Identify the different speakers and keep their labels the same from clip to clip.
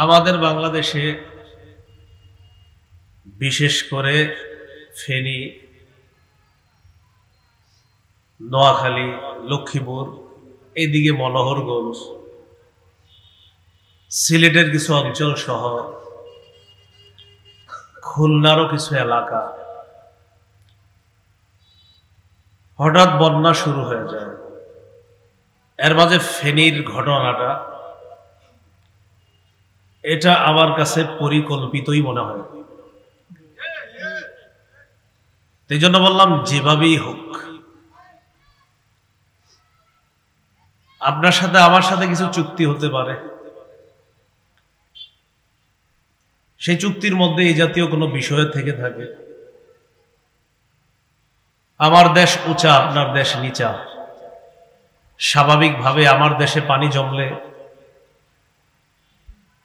Speaker 1: আমাদের বাংলাদেশে বিশেষ করে ফেনী, নোয়াখালী, লক্ষ্মীপুর, এইদিকে মনোহরগঞ্জ, সিলেটের কিছু অঞ্চল সহ খুলনারও কিছু এলাকা হঠাৎ বন্যা শুরু হয়ে যায়। এর মাঝে ফেনীর ঘটনাটা, এটা আমার কাছে পরিকল্পিতই মনে হয়। এই জন্য বললাম যেভাবেই হোক, আপনার সাথে আমার সাথে কিছু চুক্তি হতে পারে, সেই চুক্তির মধ্যে এই জাতীয় কোনো বিষয় থেকে থাকে। আমার দেশ উঁচা, আপনার দেশ নিচা, স্বাভাবিকভাবে আমার দেশে পানি জমলে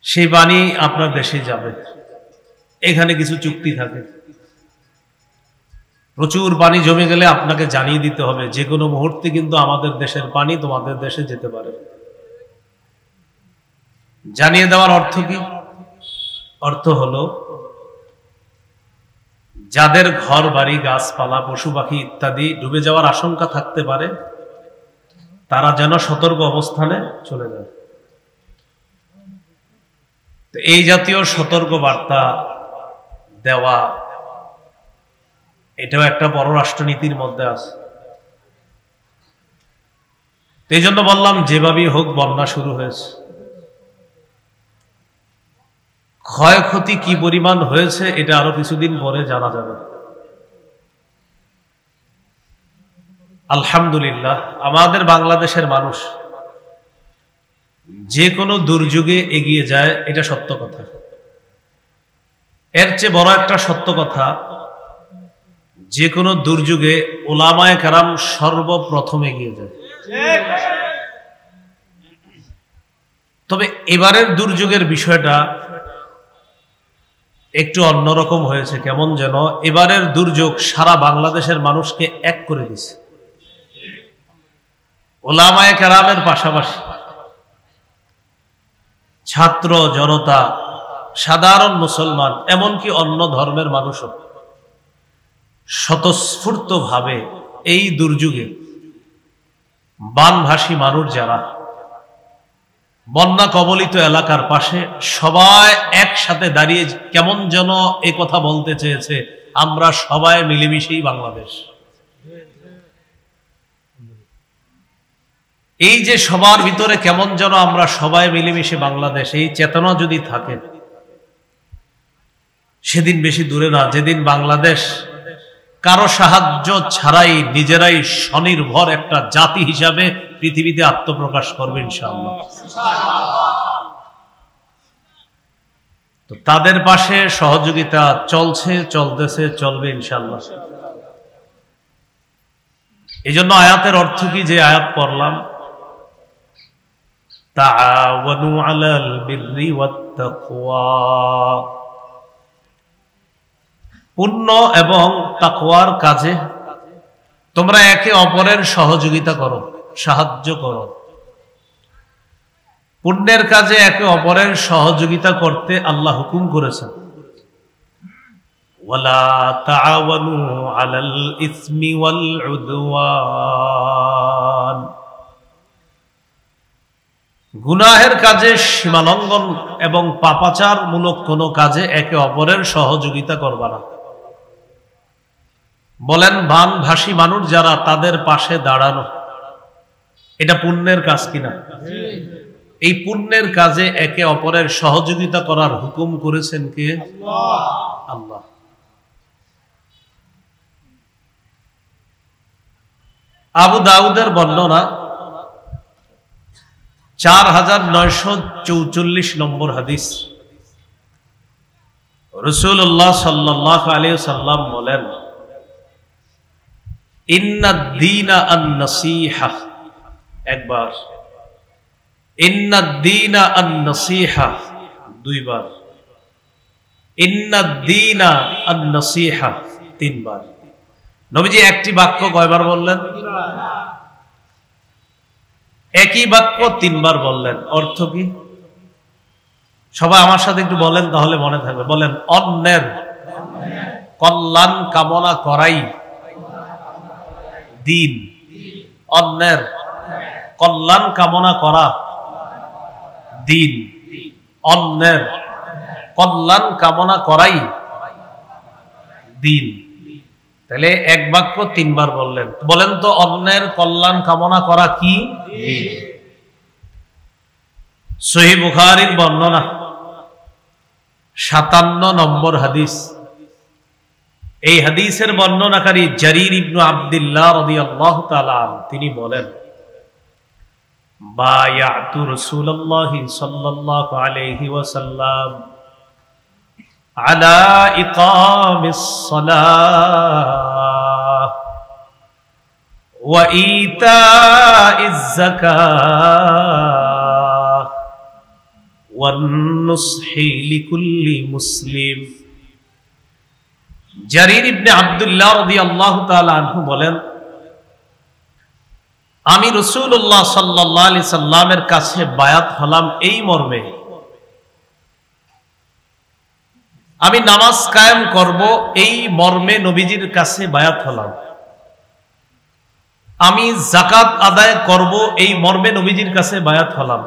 Speaker 1: সেই পানি আপনার দেশে যাবে, এখানে কিছু চুক্তি থাকে। প্রচুর পানি জমে গেলে আপনাকে জানিয়ে দিতে হবে যে কোনো মুহূর্তে কিন্তু আমাদের দেশের পানি তোমাদের দেশে যেতে পারে। জানিয়ে দেওয়ার অর্থ কি? অর্থ হলো যাদের ঘর বাড়ি, গাছপালা, পশু পাখি ইত্যাদি ডুবে যাওয়ার আশঙ্কা থাকতে পারে, তারা যেন সতর্ক অবস্থানে চলে যায়। তো এই জাতীয় সতর্ক বার্তা দেওয়া, এটাও একটা পররাষ্ট্রনীতির মধ্যে আছে। এই জন্য বললাম যেভাবেই হোক বন্যা শুরু হয়েছে। ক্ষয়ক্ষতি কি পরিমাণ হয়েছে এটা আরো কিছুদিন পরে জানা যাবে। আলহামদুলিল্লাহ, আমাদের বাংলাদেশের মানুষ যে কোনো দুর্যোগে এগিয়ে যায়, এটা সত্য কথা। এর চেয়ে বড় একটা সত্য কথা, যে কোনো দুর্যোগে উলামায়ে কেরাম সর্বপ্রথম এগিয়ে যায়। তবে এবারের দুর্যোগের বিষয়টা একটু অন্যরকম হয়েছে। কেমন যেন এবারের দুর্যোগ সারা বাংলাদেশের মানুষকে এক করে দিয়েছে। উলামায়ে কেরামের পাশাপাশি ছাত্র জনতা, সাধারণ মুসলমান, এমনকি অন্য ধর্মের মানুষও স্বতঃস্ফূর্তভাবে এই দুর্যোগে বানভাসী মানুষ যারা বন্যা কবলিত এলাকার পাশে, সবাই একসাথে দাঁড়িয়ে কেমন যেন এই কথা বলতে চেয়েছে, আমরা সবাই মিলেমিশেই বাংলাদেশ। এই যে সবার ভিতরে কেমন যেন আমরা সবাই মিলেমিশে বাংলাদেশ, এই চেতনা যদি থাকে, সেদিন বেশি দূরে না, যেদিন বাংলাদেশ কারো সাহায্য ছাড়াই নিজেরাই স্বনির্ভর একটা জাতি হিসাবে পৃথিবীতে আত্মপ্রকাশ করবে ইনশাআল্লাহ। তো তাদের পাশে সহযোগিতা চলছে, চলতেছে, চলবে ইনশাআল্লাহ। এই জন্য আয়াতের অর্থ কি, যে আয়াত পড়লাম, তাআওয়ানু আলাল বিররি ওয়াত তাকওয়া, পুণ্য এবং তাকওয়ার কাজে তোমরা একে অপরের সহযোগিতা করো, সাহায্য করো। পুণ্যের কাজে একে অপরের সহযোগিতা করতে আল্লাহ হুকুম করেছেন। ওয়ালা তাআওয়ানু আলাল ইসমি ওয়াল উদওয়ান, গুনাহের কাজে, সীমালঙ্ঘন এবং পাপাচার মূলক কোনো কাজে একে অপরের সহযোগিতা করবা না। বলেন, বানভাসী মানুষ যারা, তাদের পাশে দাঁড়ানো, এটা পুণ্যের কাজ কিনা? এই পুণ্যের কাজে একে অপরের সহযোগিতা করার হুকুম করেছেন কে? আল্লাহ। আবু দাউদের বর্ণনা 4944 নম্বর হাদিস। রাসূলুল্লাহ সাল্লাল্লাহু আলাইহি ওয়াসাল্লাম বলেন, ইন্নাদ-দীনা আন-নাসীহা, একবার, ইন্নাদ-দীনা আন-নাসীহা, দুইবার, ইন্নাদ-দীনা আন-নাসীহা, তিনবার। নবীজি একটি বাক্য কয়বার বললেন? একই বাক্য তিনবার বললেন। অর্থ কি? সবাই আমার সাথে একটু বলেন, তাহলে মনে থাকবে। বলেন, অন্যের কল্যাণ কামনা করাই দিন। অন্যের কল্যাণ কামনা করা দিন। অন্যের কল্যাণ কামনা করাই দিন। তাহলে এক বাক্য তিনবার বললেন। বলেন তো, অন্যের কল্যাণ কামনা করা কি? সহিহ বুখারীর বর্ণনা 57 নম্বর হাদিস। এই হাদিসের বর্ণনাকারী জারির ইবনে আব্দুল্লাহ রাদিয়াল্লাহু তাআলা তিনি বলেন, বায়াতু রাসূলুল্লাহি সাল্লাল্লাহু আলাইহি ওয়াসাল্লাম আলা ইকামিস সালাহ ওয়া ইতাইজ যাকাহ ওয়ান নুসহি লিকুল্লি মুসলিম। জারির ইবনে আব্দুল্লাহ রাদিয়াল্লাহু তাআলা আনহু বলেন, আমি রাসূলুল্লাহ সাল্লাল্লাহু আলাইহি সাল্লামের কাছে বায়াত হলাম এই মর্মে, আমি নামাজ কায়েম করব এই মর্মে নবীজির কাছে বায়াত হলাম। আমি যাকাত আদায় করব এই মর্মে নবীজির কাছে বায়াত হলাম।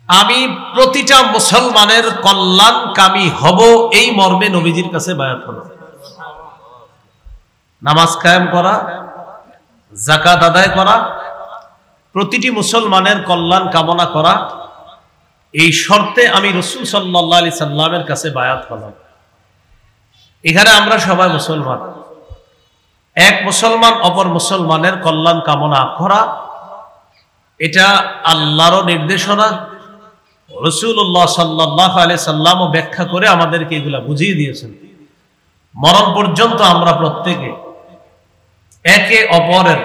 Speaker 1: আমি প্রতিটা মুসলমানের কল্যাণকামী হব এই মর্মে নবীজির কাছে বায়াত হলাম। নামাজ কায়েম করা, যাকাত আদায় করা, প্রতিটি মুসলমানের কল্যাণ কামনা করা, এই শর্তে আমি রাসূল সাল্লাল্লাহু আলাইহি সাল্লামের কাছে বায়াত হলাম। এখানে আমরা সবাই মুসলমান। এক মুসলমান অপর মুসলমানের কল্যাণ কামনা করা, এটা আল্লাহর নির্দেশনা। রাসূলুল্লাহ সাল্লাল্লাহু আলাইহি সাল্লামও ব্যাখ্যা করে আমাদেরকে এগুলা বুঝিয়ে দিয়েছেন। মরণ পর্যন্ত আমরা প্রত্যেকে একে অপরের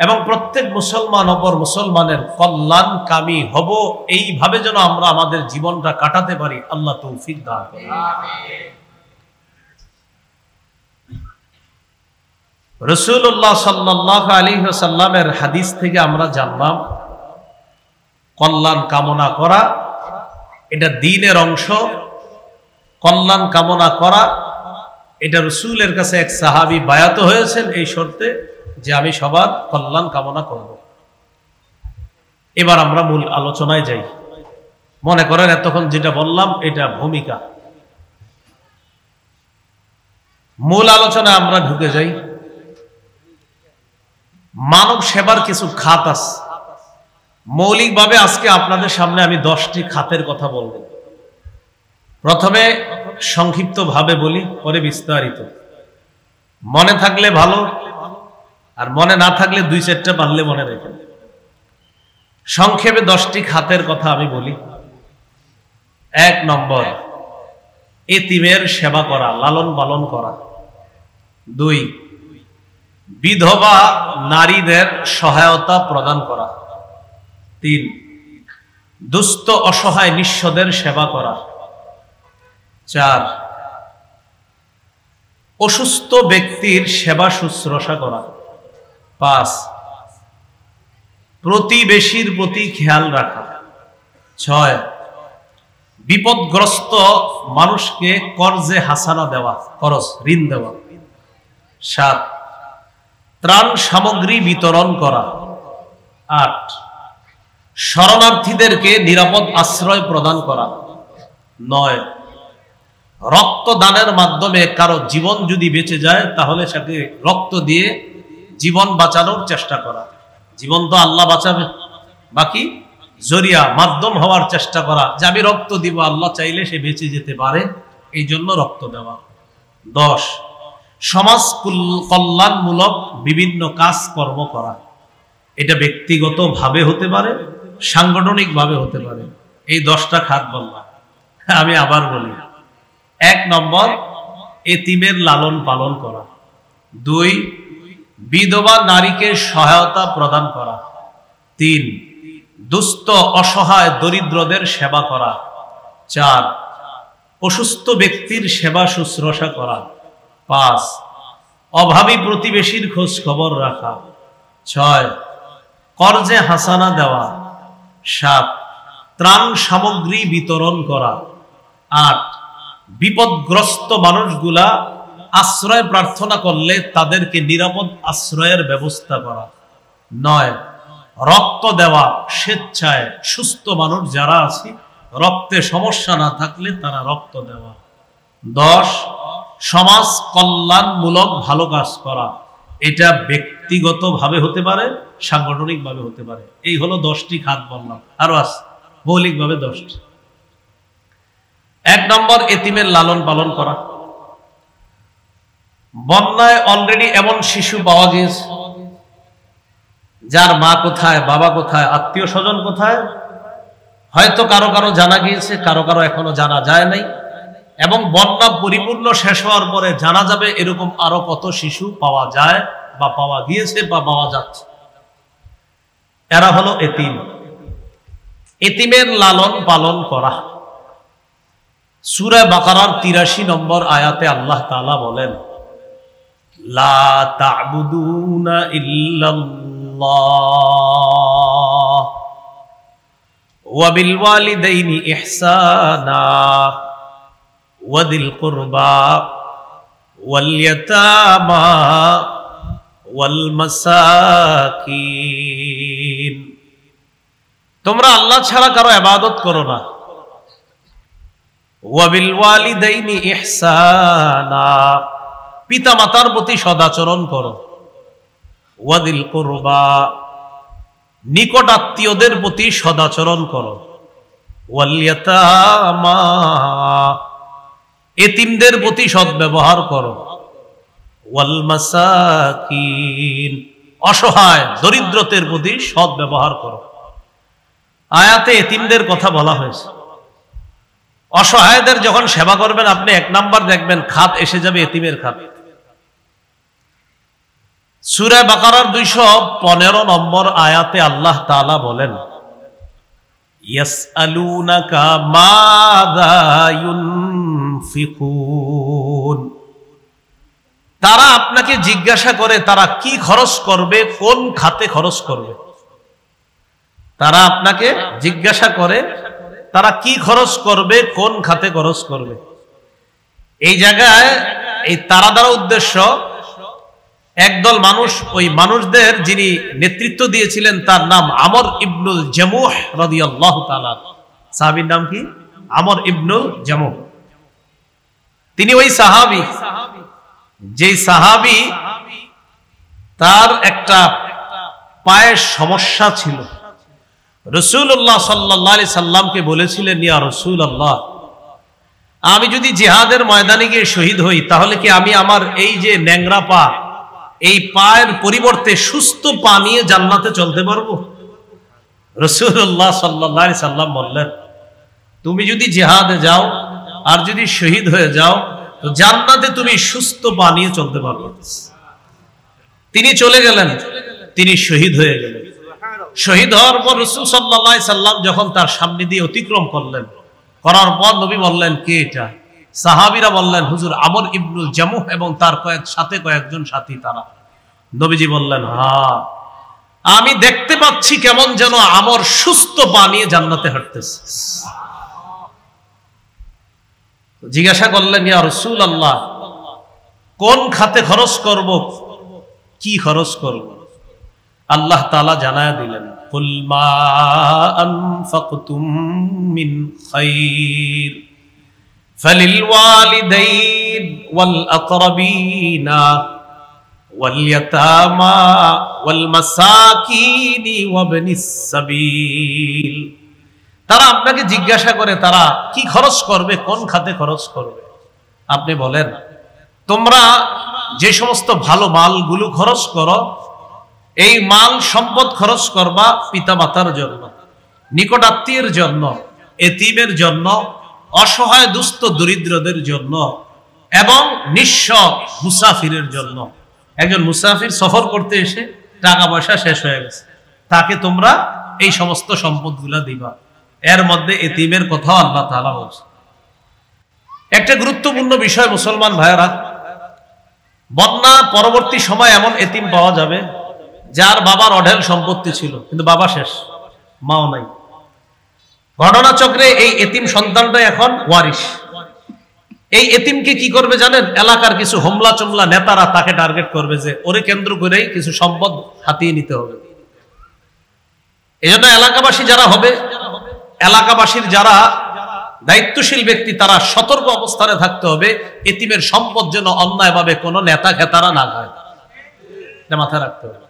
Speaker 1: এবং প্রত্যেক মুসলমান অপর মুসলমানের কল্যাণকামী হব, এইভাবে যেন আমরা আমাদের জীবনটা কাটাতে পারি। আল্লাহ তৌফিক দান করুন। রাসূলুল্লাহ সাল্লাল্লাহু আলাইহি ওয়াসাল্লামের হাদিস থেকে আমরা জানলাম, কল্যাণ কামনা করা এটা দ্বীনের অংশ। কল্যাণ কামনা করা এটা রাসূলের কাছে এক সাহাবী বায়াত হয়েছেন এই শর্তে যে আমি সবার কল্যাণ কামনা করব। এবার আমরা মূল আলোচনায় যাই। মনে করেন এতক্ষণ যেটা বললাম এটা ভূমিকা, মূল আলোচনায় আমরা ঢুকে যাই। মানব সেবার কিছু খাত আছে। মৌলিকভাবে আজকে আপনাদের সামনে আমি 10টি খাতের কথা বলবো। প্রথমে সংক্ষিপ্ত ভাবে বলি, পরে বিস্তারিত। মনে থাকলে ভালো, আর মনে না থাকলে 2-4টা পারলে মনে রেখেন। সংক্ষেপে 10টি খাতের কথা আমি বলি। 1 নম্বর, এতিমের সেবা করা, লালন পালন করা। 2, বিধবা নারীদের সহায়তা প্রদান করা। 3, দুস্থ অসহায় নিঃস্বদের সেবা করা। 4, অসুস্থ ব্যক্তির সেবা শুশ্রূষা করা। 5, প্রতিবেশীর প্রতি খেয়াল রাখা। 6, বিপদগ্রস্ত মানুষকে কর্জে হাসানা দেওয়া, খরচ ঋণ দেওয়া। 7, ত্রাণ সামগ্রী বিতরণ করা। 8, শরণার্থীদেরকে নিরাপদ আশ্রয় প্রদান করা। 9, রক্তদানের মাধ্যমে কারো জীবন যদি বেঁচে যায় তাহলে সাথে রক্ত দিয়ে জীবন বাঁচানোর চেষ্টা করা। জীবন তো আল্লাহ বাঁচাবে, বাকি জরিয়া মাধ্যম হওয়ার চেষ্টা করা, যে আমি রক্ত দিব, আল্লাহ চাইলে সে বেঁচে যেতে পারে, এই জন্য রক্ত দেওয়া। 10, সমাজ কল্যাণমূলক বিভিন্ন কাজ কর্ম করা। এটা ব্যক্তিগত ভাবে হতে পারে, সাংগঠনিক ভাবে হতে পারে। এই 10টা খাত বললাম। আমি আবার বলি। 1 নম্বর, এতিমের লালন পালন করা। 2, বিধবা নারীকে সহায়তা প্রদান করা। 3, দুস্থ অসহায় দরিদ্রদের সেবা করা। 4, অসুস্থ ব্যক্তির সেবা শুশ্রূষা করা। 5, অভাবী প্রতিবেশীর খোঁজ খবর রাখা। 6, কর্জে হাসানা দেওয়া। 7, ত্রাণ সামগ্রী বিতরণ করা। 8 বিপদগ্রস্ত মানুষগুলা আশ্রয় প্রার্থনা করলে তাদেরকে নিরাপদ আশ্রয়ের ব্যবস্থা করা। 9 রক্ত দেওয়া স্বেচ্ছায়, সুস্থ মানুষ যারা আছে রক্তে সমস্যা না থাকলে তারা রক্ত দেওয়া। 10 সমাজ কল্যাণমূলক ভালো কাজ করা। এটা ব্যক্তিগতভাবে হতে পারে, সাংগঠনিকভাবে হতে পারে। এই হলো 10টি খাত বললাম, আরো আছে মৌলিকভাবে 10টি। 1 নম্বর এতিমের লালন পালন করা। বন্যায় অলরেডি এমন শিশু পাওয়া গিয়েছে যার মা কোথায়, বাবা কোথায়, আত্মীয় স্বজন কোথায়, হয়তো কারো কারো জানা গিয়েছে, কারো কারো এখনো জানা যায় নাই। এবং বন্যা পরিপূর্ণ শেষ হওয়ার পরে জানা যাবে এরকম আরো কত শিশু পাওয়া যায় বা পাওয়া গিয়েছে বা পাওয়া যাচ্ছে। এরা হলো এতিম। এতিমের লালন পালন করা। সূরা বাকারার 83 নম্বর আয়াতে আল্লাহ তাআলা বলেন, লা তা'বুদুনা ইল্লাল্লাহ ওয়া বিল ওয়ালিদাইনি ইহসানা ওয়া যিল কুরবা ওয়াল ইয়াতামা ওয়াল মাসাকিন। তোমরা আল্লাহ ছাড়া কারো ইবাদত করো না। ওয়া বিল ওয়ালিদাইনি ইহসানা, পিতা মাতার প্রতি সদাচরণ করো। ওয়া যিল কুরবা, নিকট আত্মীয়দের প্রতি সদাচরণ করো। ওয়াল ইয়াতামা, এতিমদের প্রতি সদ্ব্যবহার করো। ওয়াল মাসাকিন, অসহায় দরিদ্রদের প্রতি সদ্ব্যবহার করো। আয়াতে এতিমদের কথা বলা হয়েছে। অসহায়দের যখন সেবা করবেন আপনি 1 নাম্বার দেখবেন খাত এসে যাবে এতিমের খাত। সূরা বাকারার 215 নম্বর আয়াতে আল্লাহ তাআলা বলেন, ইয়াসআলুনাকা মাযা ইউনফিকুন, তারা আপনাকে জিজ্ঞাসা করে তারা কি খরচ করবে, কোন খাতে খরচ করবে। তারা আপনাকে জিজ্ঞাসা করে তারা কি খরচ করবে, কোন খাতে খরচ করবে। এই জায়গায় এই তারা দ্বারা উদ্দেশ্য একদল মানুষ, ওই মানুষদের যিনি নেতৃত্ব দিয়েছিলেন তার নাম আমর ইবনুল জামুহ রাদিয়াল্লাহু তাআলা। সাহাবীর নাম কি? আমর ইবনুল জামুহ। তিনি ওই সাহাবী, যেই সাহাবী তার একটা পায়ের সমস্যা ছিল। রাসূলুল্লাহ সাল্লাল্লাহু আলাইহি সাল্লামকে বলেছিলেন, ইয়া রাসূলুল্লাহ, আমি যদি জিহাদের ময়দানে গিয়ে শহীদ হই তাহলে কি আমি আমার এই যে ন্যাংরা পা, এই পায়ের পরিবর্তে সুস্থ পা নিয়ে জান্নাতে চলতে পারবো? রাসূলুল্লাহ সাল্লাল্লাহু আলাইহি সাল্লাম বললেন, তুমি যদি জিহাদে যাও আর যদি শহীদ হয়ে যাও তো জান্নাতে তুমি সুস্থ পা নিয়ে চলতে পারবে। তিনি চলে গেলেন, তিনি শহীদ হয়ে গেলেন। শহীদ হওয়ার পর রাসূল সাল্লাল্লাহু আলাইহি সাল্লাম যখন তার সামনে দিয়ে অতিক্রম করলেন, করার পর নবী বললেন, কে এটা? সাহাবীরা বললেন, হুজুর আমর ইবনুল জামুহ এবং তার কয়েকজন সাথী তারা। নবীজি বললেন, হ্যাঁ, আমি দেখতে পাচ্ছি কেমন যেন আমর সুস্থ পা নিয়ে জান্নাতে হাঁটতেছে। জিজ্ঞাসা করলেন, ইয়া রাসূলুল্লাহ, কোন খাতে খরচ করব, কি খরচ করব? আল্লাহ তাআলা জানায়া দিলেন, কুল মা আনফাকতুম মিন খায়র ফালিল ওয়ালিদাইন ওয়াল আকরাবিনা ওয়াল ইয়াতামা ওয়াল মাসাকিন ওয়া ইবনিস সাবিল। তারা আপনাকে জিজ্ঞাসা করে তারা কি খরচ করবে, কোন খাতে খরচ করবে। আপনি বলেন, তোমরা যে সমস্ত ভালো মালগুলো খরচ করো, এই মাল সম্পদ খরচ করবা পিতা মাতার জন্য, নিকট আত্মীয়ের জন্য, এতিমের জন্য, অসহায় দুস্থ দরিদ্রদের জন্য এবং নিঃস্ব মুসাফিরের জন্য। একজন মুসাফির সফর করতে এসে টাকা পয়সা শেষ হয়ে গেছে, তাকে তোমরা এই সমস্ত সম্পদগুলা দিবা। এর মধ্যে এতিমের কথা আল্লাহ তাআলা বলছে। একটা গুরুত্বপূর্ণ বিষয় মুসলমান ভাইয়েরা, বন্যা পরবর্তী সময় এমন এতিম পাওয়া যাবে যার বাবার অঢেল সম্পত্তি ছিল কিন্তু বাবা শেষ, মাও নাই। ঘটনাচক্রে এই এতিম সন্তানটা এখন ওয়ারিশ। এই এতিমকে কি করবে জানেন? এলাকার কিছু হোমলা চমলা নেতারা তাকে টার্গেট করবে যে ওরে কেন্দ্র করেই কিছু সম্পদ হাতিয়ে নিতে হবে। এই জন্য এলাকাবাসী যারা হবে, এলাকাবাসীর যারা দায়িত্বশীল ব্যক্তি, তারা সতর্ক অবস্থানে থাকতে হবে, এতিমের সম্পদ যেন অন্যায়ভাবে কোনো নেতা খেতারা না খায়, এটা মাথায় রাখতে হবে।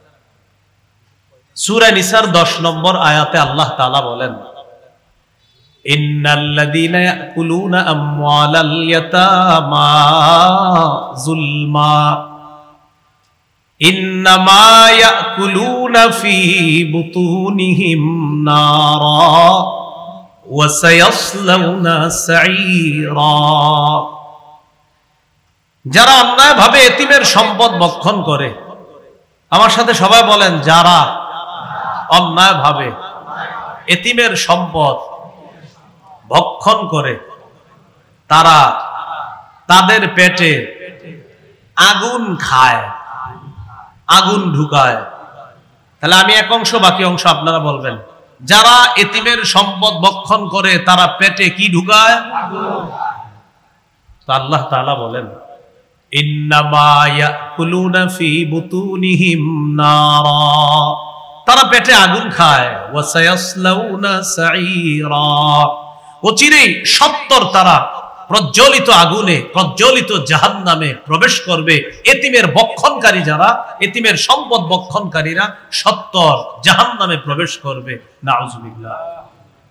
Speaker 1: সূরা নিসার 10 নম্বর আয়াতে আল্লাহ তাআলা বলেন, ইন্নাল্লাযীনা ইয়াকুলুনা আমওয়ালাল ইয়াতামা যুলমা ইন্নামা ইয়াকুলুনা ফী বুতুনিহিম নারা ওয়া সায়াসলাউনা সাঈরা। যারা অন্যায়ভাবে এতিমের সম্পদ ভক্ষণ করে, আমার সাথে সবাই বলেন, যারা অন্যায়ভাবে এতিমের সম্পদ ভক্ষণ করে তারা তাদের পেটে আগুন খায়, আগুন ঢুকায়। তাহলে আমি এক অংশ, বাকি অংশ আপনারা বলবেন। যারা এতিমের সম্পদ ভক্ষণ করে তারা পেটে কি ঢুকায়? তো আল্লাহ তাআলা বলেন, ইন্নামা ইয়াকুলুনা ফী বুতুনিহিম নারা, তারা পেটে আগুন খায়, ওয়া সায়াসলাউনা সাঈরা, অচিরেই সত্তর তারা প্রজ্বলিত আগুনে, প্রজ্বলিত জাহান্নামে প্রবেশ করবে। এতিমের ভক্ষণকারী যারা, এতিমের সম্পদ ভক্ষণকারীরা সত্তর জাহান্নামে প্রবেশ করবে। নাউযুবিল্লাহ।